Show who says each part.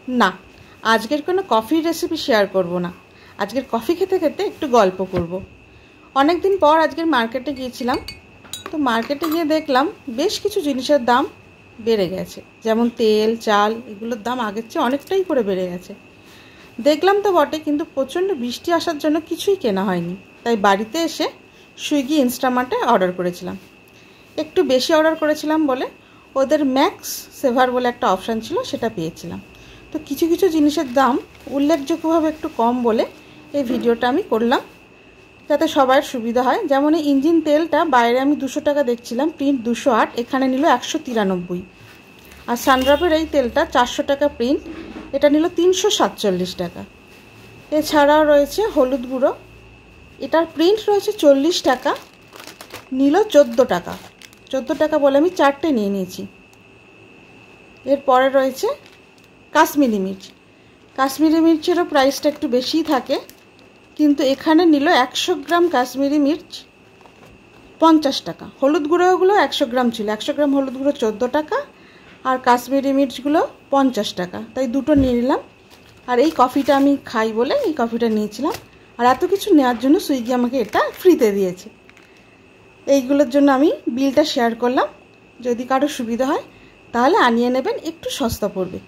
Speaker 1: না, আজকের কোনো কফির রেসিপি শেয়ার করব না। আজকের কফি খেতে খেতে একটু গল্প করব। অনেক দিন পর আজকের মার্কেটে গিয়েছিলাম। তো মার্কেটে গিয়ে দেখলাম বেশ কিছু জিনিসের দাম বেড়ে গেছে, যেমন তেল, চাল, এগুলোর দাম আগের চেয়ে অনেকটাই করে বেড়ে গেছে। দেখলাম তো বটে, কিন্তু প্রচণ্ড বৃষ্টি আসার জন্য কিছুই কেনা হয়নি। তাই বাড়িতে এসে সুইগি, ইনস্টামার্টে অর্ডার করেছিলাম। একটু বেশি অর্ডার করেছিলাম বলে ওদের ম্যাক্স সেভার বলে একটা অপশান ছিল, সেটা পেয়েছিলাম। তো কিছু কিছু জিনিসের দাম উল্লেখযোগ্যভাবে একটু কম বলে এই ভিডিওটা আমি করলাম, যাতে সবার সুবিধা হয়। যেমন এই ইঞ্জিন তেলটা বাইরে আমি 200 টাকা দেখছিলাম, প্রিন্ট 208, এখানে নিল 193। আর সানড্রপের এই তেলটা 400 টাকা প্রিন্ট, এটা নিল 347 টাকা। এছাড়াও রয়েছে হলুদ গুঁড়ো, এটার প্রিন্ট রয়েছে 40 টাকা, নিল 14 টাকা। 14 টাকা বলে আমি 4টে নিয়ে নিয়েছি। এরপরে রয়েছে কাশ্মীরি মির্চ। কাশ্মীরি মির্চেরও প্রাইসটা একটু বেশিই থাকে, কিন্তু এখানে নিল 100 গ্রাম কাশ্মীরি মির্চ 50 টাকা। হলুদ গুঁড়োগুলো 100 গ্রাম ছিল, 100 গ্রাম হলুদ গুঁড়ো 14 টাকা, আর কাশ্মীরি মির্চগুলো 50 টাকা। তাই দুটো নিয়ে নিলাম। আর এই কফিটা আমি খাই বলে এই কফিটা নিয়েছিলাম। আর এত কিছু নেওয়ার জন্য সুইগি আমাকে এটা ফ্রিতে দিয়েছে। এইগুলোর জন্য আমি বিলটা শেয়ার করলাম। যদি কারো সুবিধা হয় তাহলে আনিয়ে নেবেন, একটু সস্তা পড়বে।